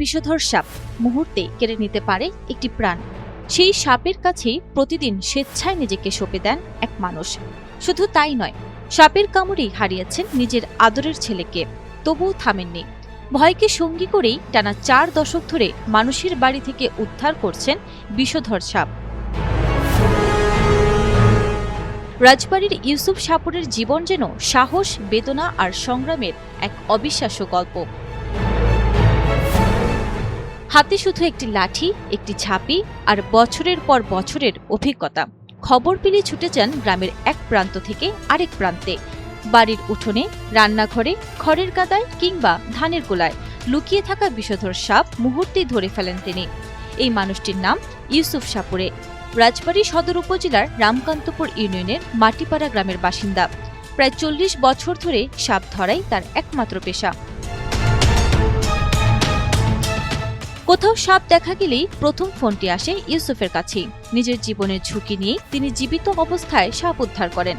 বিষধর সাপ মুহূর্তে কেড়ে নিতে পারে একটি প্রাণ। সেই সাপের কাছেই প্রতিদিন স্বেচ্ছায় নিজেকে সঁপে দেন এক মানুষ। শুধু তাই নয়, সাপের কামড়েই হারিয়েছেন নিজের আদরের ছেলেকে, তবুও থামেননি। ভয়কে সঙ্গী করেই টানা 4 দশক ধরে মানুষের বাড়ি থেকে উদ্ধার করছেন বিষধর সাপ। রাজবাড়ির ইউসুফ সাপুরের জীবন যেন সাহস, বেদনা আর সংগ্রামের এক অবিশ্বাস্য গল্প। হাতে শুধু একটি লাঠি, একটি ঝাঁপি আর বছরের পর বছরের অভিজ্ঞতা। খবর পেলে ছুটে যান গ্রামের এক প্রান্ত থেকে আরেক প্রান্তে। বাড়ির উঠোনে, রান্নাঘরে, খড়ের গাদায় কিংবা ধানের গোলায় লুকিয়ে থাকা বিষধর সাপ মুহূর্তেই ধরে ফেলেন তিনি। এই মানুষটির নাম ইউসুফ সাপুরে। রাজবাড়ী সদর উপজেলার রামকান্তপুর ইউনিয়নের মাটিপাড়া গ্রামের বাসিন্দা। প্রায় 40 বছর ধরে সাপ ধরাই তার একমাত্র পেশা। কোথাও সাপ দেখা গেলেই প্রথম ফোনটি আসে ইউসুফের কাছেই। নিজের জীবনের ঝুঁকি নিয়ে তিনি জীবিত অবস্থায় সাপ উদ্ধার করেন।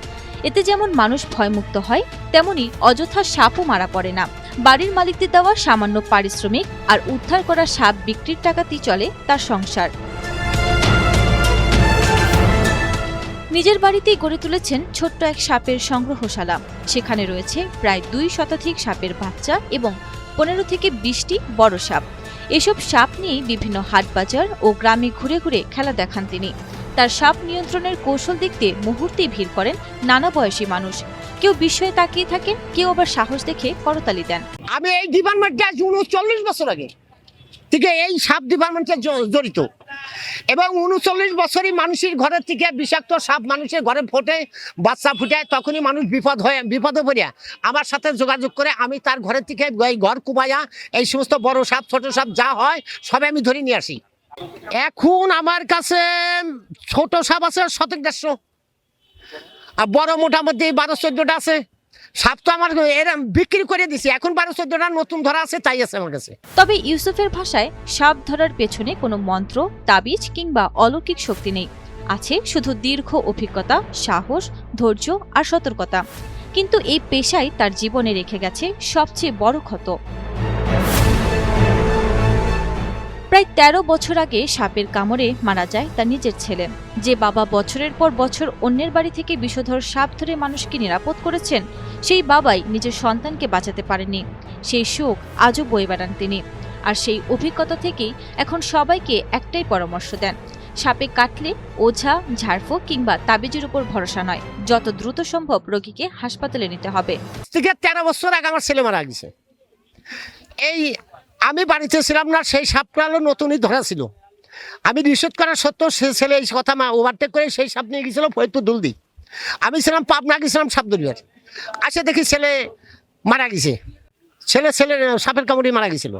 এতে যেমন মানুষ ভয়মুক্ত হয়, তেমনি অযথা সাপও মারা পড়ে না। বাড়ির মালিকদের দেওয়া সামান্য পারিশ্রমিক আর উদ্ধার করা সাপ বিক্রির টাকাতেই চলে তার সংসার। নিজের বাড়িতেই গড়ে তুলেছেন ছোট্ট এক সাপের সংগ্রহশালা। সেখানে রয়েছে প্রায় 2 শতাধিক সাপের বাচ্চা এবং 15 থেকে 20টি বড় সাপ। এসব সাপ নিয়ে বিভিন্ন হাটবাজার ও গ্রামে ঘুরে ঘুরে খেলা দেখান তিনি। তার সাপ নিয়ন্ত্রণের কৌশল দেখতে মুহূর্তেই ভিড় করেন নানা বয়সী মানুষ। কেউ বিস্ময়ে তাকিয়ে থাকেন, কেউ আবার সাহস দেখে করতালি দেন। আমি এই ডিপার্টমেন্টে 39 বছর আগে থেকে এই সাপ ডিপার্টমেন্টে জড়িত, এবং 39 বছরই মানুষের ঘরের থেকে বিষাক্ত সাপ মানুষের ঘরে ফোটে, বাচ্চা ফুটায়। তখনই মানুষ বিপদে পড়িয়া আমার সাথে যোগাযোগ করে আমি তার ঘরের থেকে ঘর কুমাইয়া এই সমস্ত বড় সাপ, ছোট সাপ যা হয় সবে আমি ধরে নিয়ে আসি। এখন আমার কাছে ছোট সাপ আছে 100-150, আর বড় মোটামুটি 12-14টা আছে। সাপ তো আমার এরা বিক্রি করে দিছি, এখন 12-14টা নতুন ধরা আছে, তাই আছে আমার কাছে। তবে ইউসুফের ভাষায় সাপ ধরার পেছনে কোনো মন্ত্র, তাবিজ কিংবা অলৌকিক শক্তি নেই। আছে শুধু দীর্ঘ অভিজ্ঞতা, সাহস, ধৈর্য আর সতর্কতা। কিন্তু এই পেশাই তার জীবনে রেখে গেছে সবচেয়ে বড় ক্ষত। প্রায় 13 বছর আগে সাপের কামড়ে মারা যায় তার নিজের ছেলে। যে বাবা বছরের পর বছর অন্যের বাড়ি থেকে বিষধর সাপ ধরে মানুষকে নিরাপদ করেছেন, সেই বাবাই নিজের সন্তানকে বাঁচাতে পারেননি। সেই শোক আজও বয়ে বেড়ান তিনি। আর সেই অভিজ্ঞতা থেকেই এখন সবাইকে একটাই পরামর্শ দেন, সাপে কাটলে ওঝা, ঝাড়ফুঁক কিংবা তাবিজের উপর ভরসা নয়, যত দ্রুত সম্ভব রোগীকে হাসপাতালে নিতে হবে। 13 বছর আগে আমার ছেলে মারা গেছে। আমি বাড়িতে ছিলাম না, সেই সাপটা হলো নতুনই ধরা ছিল। আমি নিষেধ করা সত্ত্বেও সে ছেলে এই কথা ওভারটেক করে সেই সাপ নিয়ে গেছিল ফরিদপুর দুলদি। আমি ছিলাম পাবনা, গেছিলাম সাপ ধরিবার। আসে দেখি ছেলে মারা গেছে। ছেলে সাপের কামড়ে মারা গেছিল।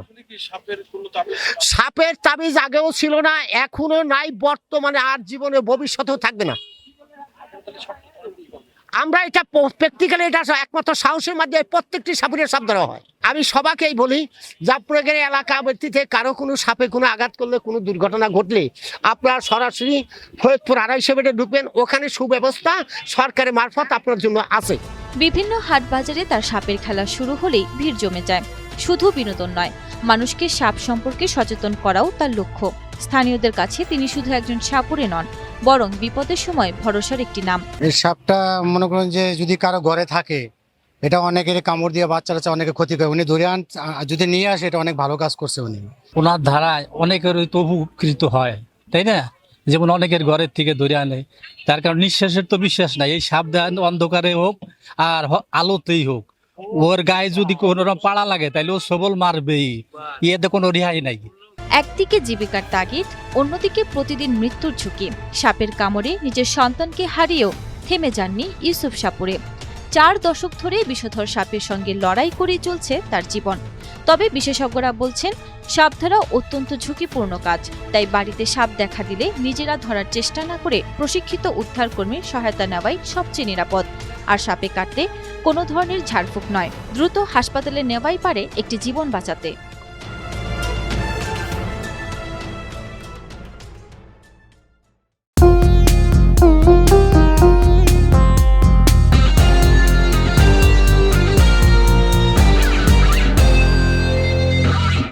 সাপের তাবিজ আগেও ছিল না, এখনো নাই, বর্তমানে আর জীবনে ভবিষ্যতেও থাকবে না। আমরা এটা প্র্যাকটিক্যালি এটা একমাত্র সাহসের মাধ্যমে প্রত্যেকটি সাপের সাপ ধরা হয়। আমি সবাইকেই বলি, জাফরগড় এলাকা ব্যক্তিতে কারো কোনো সাপে কোনো আঘাত করলে, কোনো দুর্ঘটনা ঘটলে আপনার সরাসরি ফরিদপুর 250 বেডে ঢুকবেন। ওখানে সুব্যবস্থা সরকারের মারফত আপনার জন্য আছে। বিভিন্ন হাট বাজারে তার সাপের খেলা শুরু হলেই ভিড় জমে যায়। শুধু বিনোদন নয়, মানুষকে সাপ সম্পর্কে সচেতন করাও তার লক্ষ্য। স্থানীয়দের কাছে তিনি শুধু একজন সাপুরে নন, বরং বিপদের সময় ভরসার একটি নাম। এই সাপটা মনে করেন যে যদি কারো ঘরে থাকে, এটা অনেকের কামড় দিয়ে বাচ্চারা অনেকে ক্ষতি করে। উনি ধরে যদি নিয়ে আসে, এটা অনেক ভালো কাজ করছে উনি। ওনার ধারায় অনেকের তো উপকৃত হয়, তাই না? যেমন অনেকের ঘরের থেকে ধরে আনে, তার কারণ নিঃশ্বাসের তো বিশ্বাস নাই। এই সাপ অন্ধকারে হোক আর আলোতেই হোক, ওর গায়ে যদি কোনো পাড়া লাগে তাহলে ও সবল মারবেই, এতে কোনো রেহাই নাই। একদিকে জীবিকার তাগিদ, অন্যদিকে প্রতিদিন মৃত্যুর ঝুঁকি। সাপের কামড়ে নিজের সন্তানকে হারিয়েও থেমে যাননি ইউসুফ সাপুরে। 4 দশক ধরে বিষধর সাপের সঙ্গে লড়াই করেই চলছে তার জীবন। তবে বিশেষজ্ঞরা বলছেন, সাপ ধরা অত্যন্ত ঝুঁকিপূর্ণ কাজ। তাই বাড়িতে সাপ দেখা দিলে নিজেরা ধরার চেষ্টা না করে প্রশিক্ষিত উদ্ধারকর্মীর সহায়তা নেওয়াই সবচেয়ে নিরাপদ। আর সাপে কাটলে কোনো ধরনের ঝাড়ফুঁক নয়, দ্রুত হাসপাতালে নেওয়াই পারে একটি জীবন বাঁচাতে।